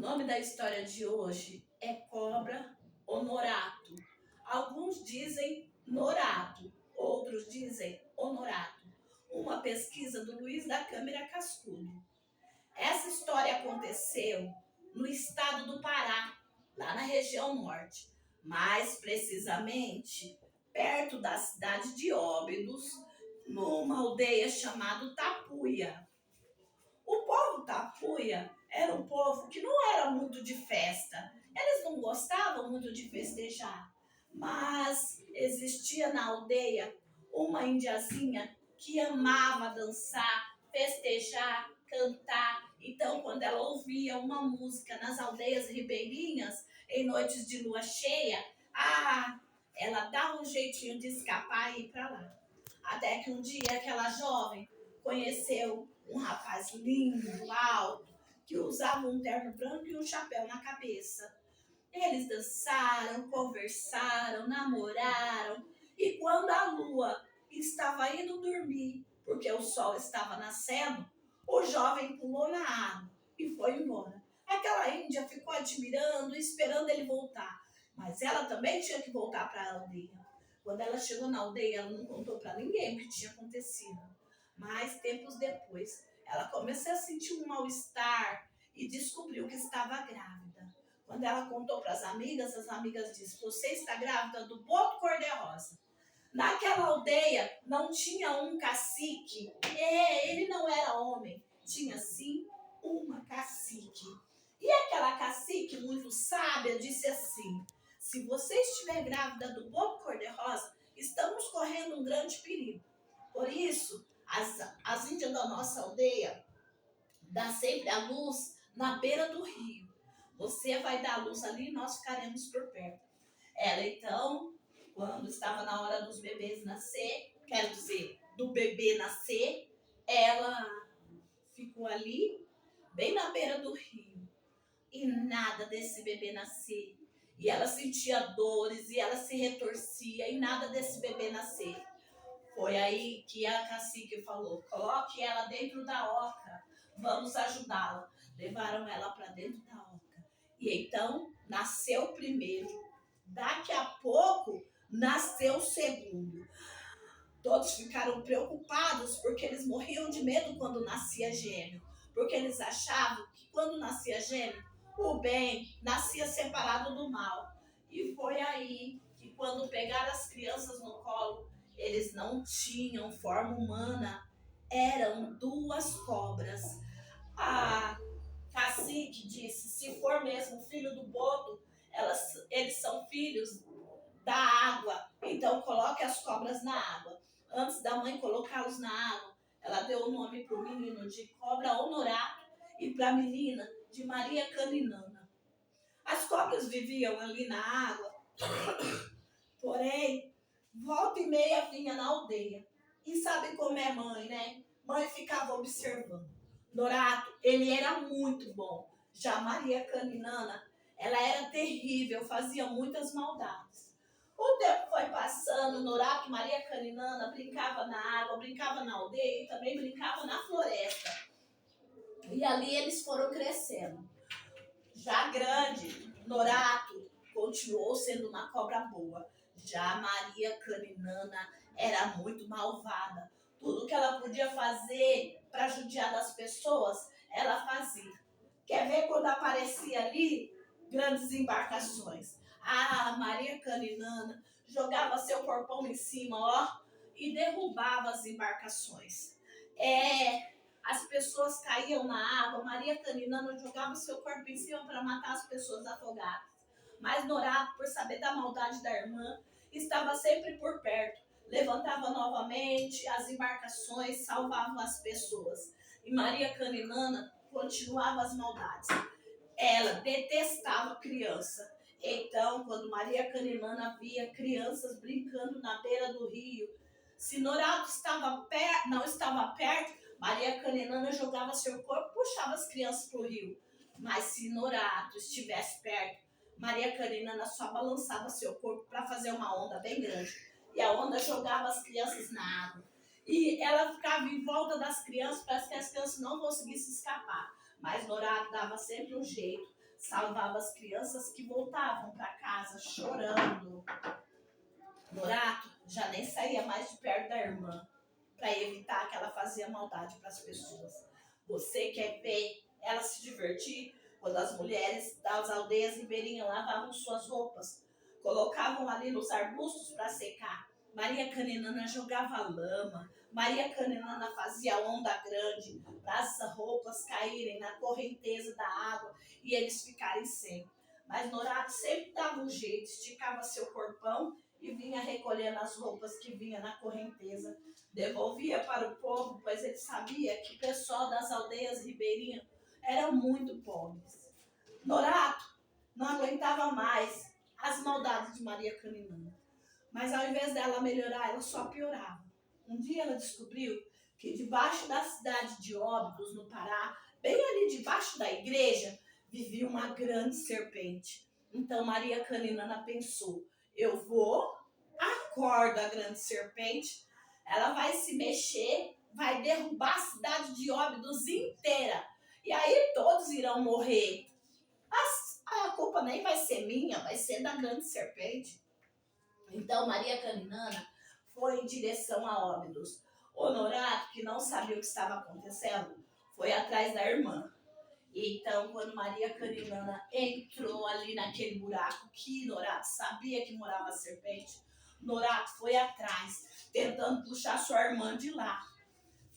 nome da história de hoje é Cobra Honorato. Alguns dizem Norato, outros dizem Honorato. Uma pesquisa do Luiz da Câmara Cascudo. Essa história aconteceu no estado do Pará, lá na região norte, mais precisamente perto da cidade de Óbidos, numa aldeia chamada Tapuia. O povo Tapuia era um povo que não era muito de festa. Eles não gostavam muito de festejar. Mas existia na aldeia uma indiazinha que amava dançar, festejar, cantar. Então, quando ela ouvia uma música nas aldeias ribeirinhas, em noites de lua cheia, ela dava um jeitinho de escapar e ir para lá. Até que um dia aquela jovem conheceu um rapaz lindo, alto, que usava um terno branco e um chapéu na cabeça. Eles dançaram, conversaram, namoraram, e quando a lua estava indo dormir, porque o sol estava nascendo, o jovem pulou na água e foi embora. Aquela índia ficou admirando, esperando ele voltar, mas ela também tinha que voltar para a aldeia. Quando ela chegou na aldeia, ela não contou para ninguém o que tinha acontecido. Mas tempos depois, ela começou a sentir um mal-estar e descobriu que estava grávida. Quando ela contou para as amigas disseram: "Você está grávida do boto cor-de-rosa." Naquela aldeia não tinha um cacique, ele não era homem, tinha sim uma cacique. E aquela cacique, muito sábia, disse assim: "Se você estiver grávida do boto cor-de-rosa, estamos correndo um grande perigo. Por isso, as índias da nossa aldeia dão sempre a luz na beira do rio. Você vai dar a luz ali e nós ficaremos por perto." Ela, então, quando estava na hora dos bebês nascer, quero dizer, do bebê nascer, ela ficou ali, bem na beira do rio. E nada desse bebê nascer. E ela sentia dores, e ela se retorcia, e nada desse bebê nascer. Foi aí que a cacique falou: "Coloque ela dentro da oca, vamos ajudá-la." Levaram ela para dentro da oca. E então nasceu o primeiro. Daqui a pouco nasceu o segundo. Todos ficaram preocupados porque eles morriam de medo quando nascia gêmeo. Porque eles achavam que quando nascia gêmeo, o bem nascia separado do mal. E foi aí que quando pegaram as crianças no colo, eles não tinham forma humana, eram duas cobras. A cacique disse: "Se for mesmo filho do boto, eles são filhos da água, então coloque as cobras na água." Antes da mãe colocá-los na água, ela deu o nome para o menino de Cobra Honorato e para a menina de Maria Caninana. As cobras viviam ali na água, porém, volta e meia vinha na aldeia. E sabe como é mãe, né? Mãe ficava observando. Norato, ele era muito bom. Já Maria Caninana, ela era terrível, fazia muitas maldades. O tempo foi passando, Norato e Maria Caninana brincava na água, brincava na aldeia e também brincava na floresta. E ali eles foram crescendo. Já grande, Norato continuou sendo uma cobra boa. Já Maria Caninana era muito malvada. Tudo que ela podia fazer para judiar das pessoas, ela fazia. Quer ver quando aparecia ali grandes embarcações? Maria Caninana jogava seu corpão em cima, e derrubava as embarcações. As pessoas caíam na água, Maria Caninana jogava seu corpo em cima para matar as pessoas afogadas. Mas Norato, por saber da maldade da irmã, estava sempre por perto. Levantava novamente as embarcações, salvavam as pessoas. E Maria Caninana continuava as maldades. Ela detestava criança. Então, quando Maria Caninana via crianças brincando na beira do rio, se Norato não estava perto, Maria Caninana jogava seu corpo e puxava as crianças para o rio. Mas se Norato estivesse perto, Maria Caninana só balançava seu corpo para fazer uma onda bem grande. E a onda jogava as crianças na água. E ela ficava em volta das crianças para que as crianças não conseguissem escapar. Mas Norato dava sempre um jeito. salvava as crianças que voltavam para casa chorando. Norato já nem saía mais de perto da irmã para evitar que ela fazia maldade para as pessoas. Você quer ver ela se divertir quando as mulheres das aldeias ribeirinhas lavavam suas roupas, colocavam ali nos arbustos para secar. Maria Caninana jogava lama, Maria Caninana fazia onda grande para as roupas caírem na correnteza da água e eles ficarem sem. Mas Norato sempre dava um jeito, esticava seu corpão e vinha recolhendo as roupas que vinha na correnteza. Devolvia para o povo, pois ele sabia que o pessoal das aldeias ribeirinhas eram muito pobres. Norato não aguentava mais as maldades de Maria Caninana. Mas ao invés dela melhorar, ela só piorava. Um dia ela descobriu que debaixo da cidade de Óbidos, no Pará, bem ali debaixo da igreja, vivia uma grande serpente. Então Maria Caninana pensou, eu vou, acordo a grande serpente, ela vai se mexer, vai derrubar a cidade de Óbidos inteira. E aí todos irão morrer. A culpa nem vai ser minha, vai ser da grande serpente. Então Maria Caninana foi em direção a Óbidos. Honorato, que não sabia o que estava acontecendo, foi atrás da irmã. Então, quando Maria Caninana entrou ali naquele buraco que Norato sabia que morava a serpente, Norato foi atrás, tentando puxar sua irmã de lá.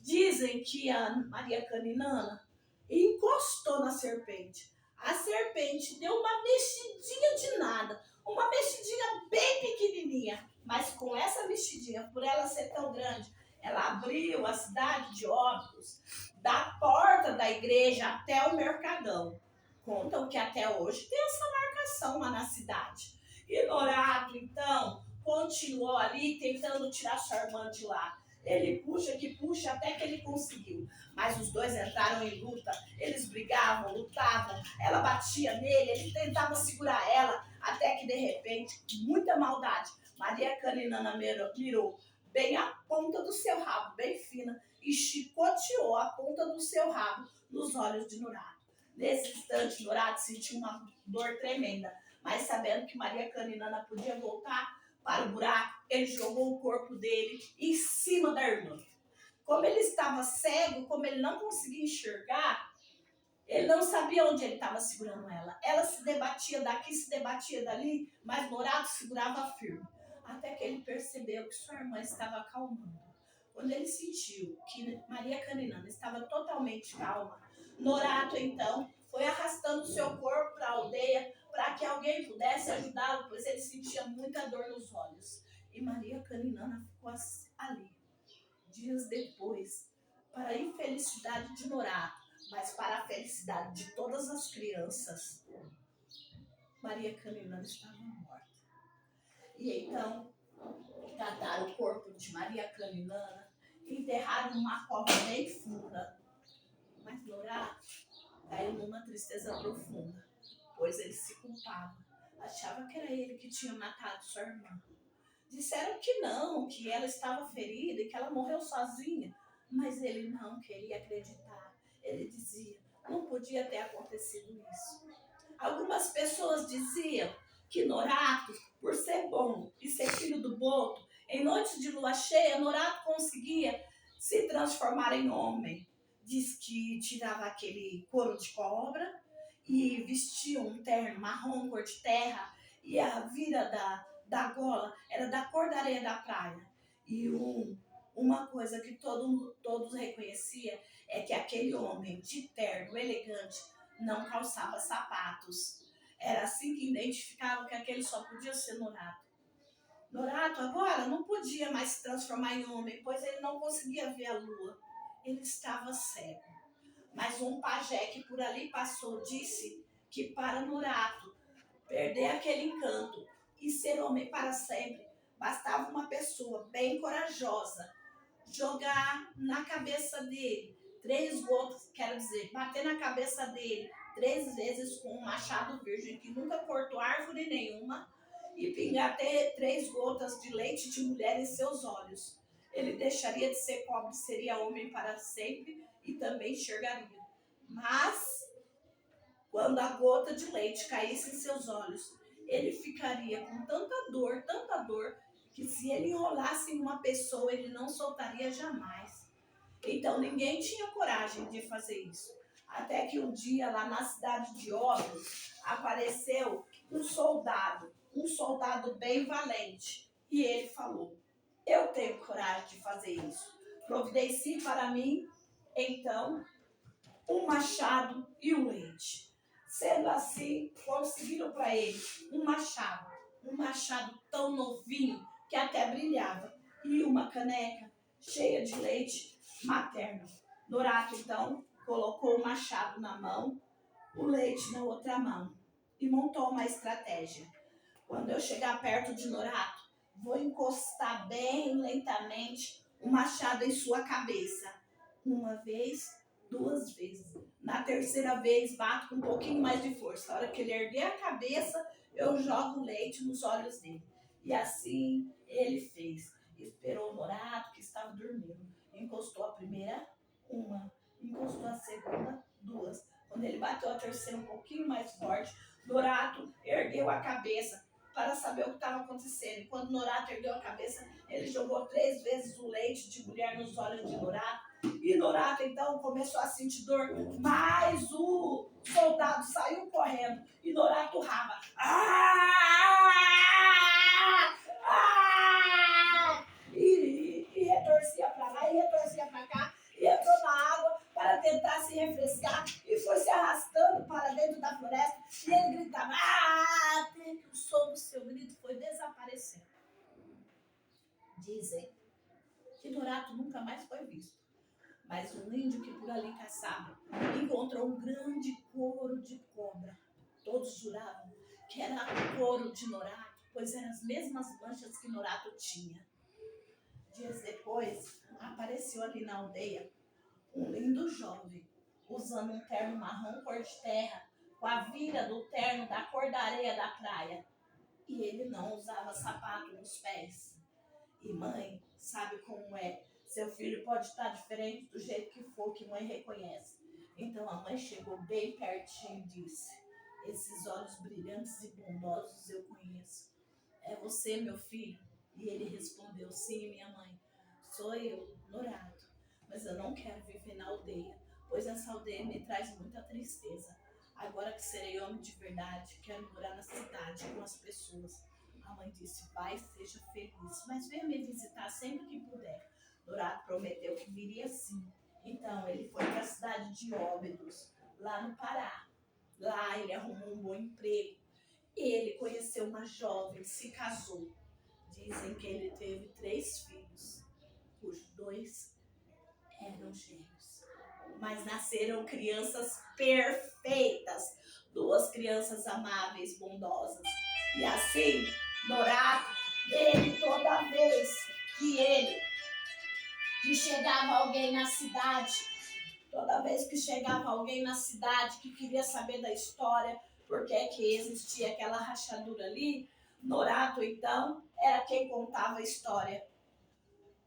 Dizem que a Maria Caninana encostou na serpente. A serpente deu uma mexidinha de nada, uma mexidinha bem pequenininha, mas com essa mexidinha, por ela ser tão grande, ela abriu a cidade de Óbidos, da porta da igreja até o mercadão. Contam que até hoje tem essa marcação lá na cidade. E Norato, então, continuou ali tentando tirar sua irmã de lá. Ele puxa que puxa até que ele conseguiu. Mas os dois entraram em luta, eles brigavam, lutavam, ela batia nele, ele tentava segurar ela, até que de repente, com muita maldade, Maria Caninana mirou bem a ponta do seu rabo, bem fina, e chicoteou a ponta do seu rabo nos olhos de Norato. Nesse instante, Norato sentiu uma dor tremenda, mas sabendo que Maria Caninana podia voltar para o buraco, ele jogou o corpo dele em cima da irmã. Como ele estava cego, como ele não conseguia enxergar, ele não sabia onde ele estava segurando ela. Ela se debatia daqui, se debatia dali, mas Norato segurava firme. Até que ele percebeu que sua irmã estava acalmando. Quando ele sentiu que Maria Caninana estava totalmente calma, Norato, então, foi arrastando seu corpo para a aldeia para que alguém pudesse ajudá-lo, pois ele sentia muita dor nos olhos. E Maria Caninana ficou ali. Dias depois, para a infelicidade de Norato, mas para a felicidade de todas as crianças, Maria Caninana estava morta. E então, cataram o corpo de Maria Caninana e enterraram numa cova bem funda. Mas Norato caiu numa tristeza profunda, pois ele se culpava. Achava que era ele que tinha matado sua irmã. Disseram que não, que ela estava ferida e que ela morreu sozinha. Mas ele não queria acreditar. Ele dizia, não podia ter acontecido isso. Algumas pessoas diziam que Norato, por ser bom e ser filho do Boto, em noites de lua cheia, Norato conseguia se transformar em homem. Diz que tirava aquele couro de cobra e vestia um terno marrom, cor de terra, e a vira da gola era da cor da areia da praia. E uma coisa que todos reconheciam é que aquele homem de terno elegante não calçava sapatos. Era assim que identificavam que aquele só podia ser Norato. Norato agora não podia mais se transformar em homem, pois ele não conseguia ver a lua. Ele estava cego. Mas um pajé que por ali passou disse que para Norato perder aquele encanto e ser homem para sempre, bastava uma pessoa bem corajosa jogar na cabeça dele 3 gotas, quero dizer, bater na cabeça dele 3 vezes com um machado virgem que nunca cortou árvore nenhuma e pingar 3 gotas de leite de mulher em seus olhos. Ele deixaria de ser pobre, seria homem para sempre e também enxergaria. Mas Quando a gota de leite caísse em seus olhos, ele ficaria com tanta dor, que se ele enrolasse em uma pessoa, ele não soltaria jamais. Então ninguém tinha coragem de fazer isso. Até que um dia, lá na cidade de Óbidos, apareceu um soldado bem valente. E ele falou: eu tenho coragem de fazer isso. Providencie para mim, então, um machado e um leite. Sendo assim, conseguiram para ele um machado tão novinho que até brilhava, e uma caneca cheia de leite materno. Norato, então, colocou o machado na mão, o leite na outra mão, e montou uma estratégia. Quando eu chegar perto de Norato, vou encostar bem lentamente o machado em sua cabeça. Uma vez, duas vezes. Na terceira vez, bato com um pouquinho mais de força. A hora que ele erguer a cabeça, eu jogo leite nos olhos dele. E assim ele fez. Esperou o Norato, que estava dormindo. Encostou a primeira, uma. Encostou a segunda, duas. Quando ele bateu a terceira um pouquinho mais forte, Norato ergueu a cabeça para saber o que estava acontecendo. E quando Norato ergueu a cabeça, ele jogou 3 vezes o leite de mulher nos olhos de Norato. E Norato, então, começou a sentir dor, mas o soldado saiu correndo. E Norato rava. E retorcia para lá e retorcia para cá. E entrou na água para tentar se refrescar. E foi se arrastando para dentro da floresta. E ele gritava. Até que o som do seu grito foi desaparecendo. Dizem que Norato nunca mais foi visto. Mas um índio que por ali caçava encontrou um grande couro de cobra. Todos juravam que era o couro de Norato, pois eram as mesmas manchas que Norato tinha. Dias depois, apareceu ali na aldeia um lindo jovem, usando um terno marrom cor de terra, com a vira do terno da cor da areia da praia. E ele não usava sapato nos pés. E mãe sabe como é. Seu filho pode estar diferente do jeito que for, que mãe reconhece. Então a mãe chegou bem pertinho e disse: esses olhos brilhantes e bondosos eu conheço. É você, meu filho? E ele respondeu: sim, minha mãe. Sou eu, Norato. Mas eu não quero viver na aldeia, pois essa aldeia me traz muita tristeza. Agora que serei homem de verdade, quero morar na cidade com as pessoas. A mãe disse: vai, seja feliz, mas venha me visitar sempre que puder. Norato prometeu que viria sim. Então ele foi para a cidade de Óbidos, lá no Pará. Lá ele arrumou um bom emprego. Ele conheceu uma jovem, se casou. Dizem que ele teve 3 filhos, cujos 2 eram gêmeos. Mas nasceram crianças perfeitas, 2 crianças amáveis, bondosas. E assim, Norato, ele toda vez que chegava alguém na cidade, que queria saber da história, porque é que existia aquela rachadura ali, Norato, então, era quem contava a história.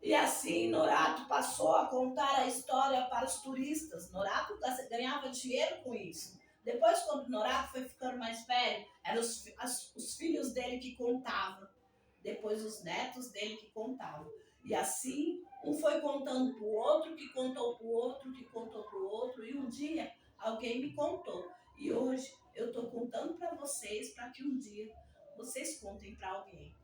E assim, Norato passou a contar a história para os turistas. Norato ganhava dinheiro com isso. Depois, quando Norato foi ficando mais velho, eram os filhos dele que contavam. Depois, os netos dele que contavam. E assim, um foi contando para o outro, que contou para o outro, que contou para o outro. E um dia, alguém me contou. E hoje, eu estou contando para vocês, para que um dia vocês contem para alguém.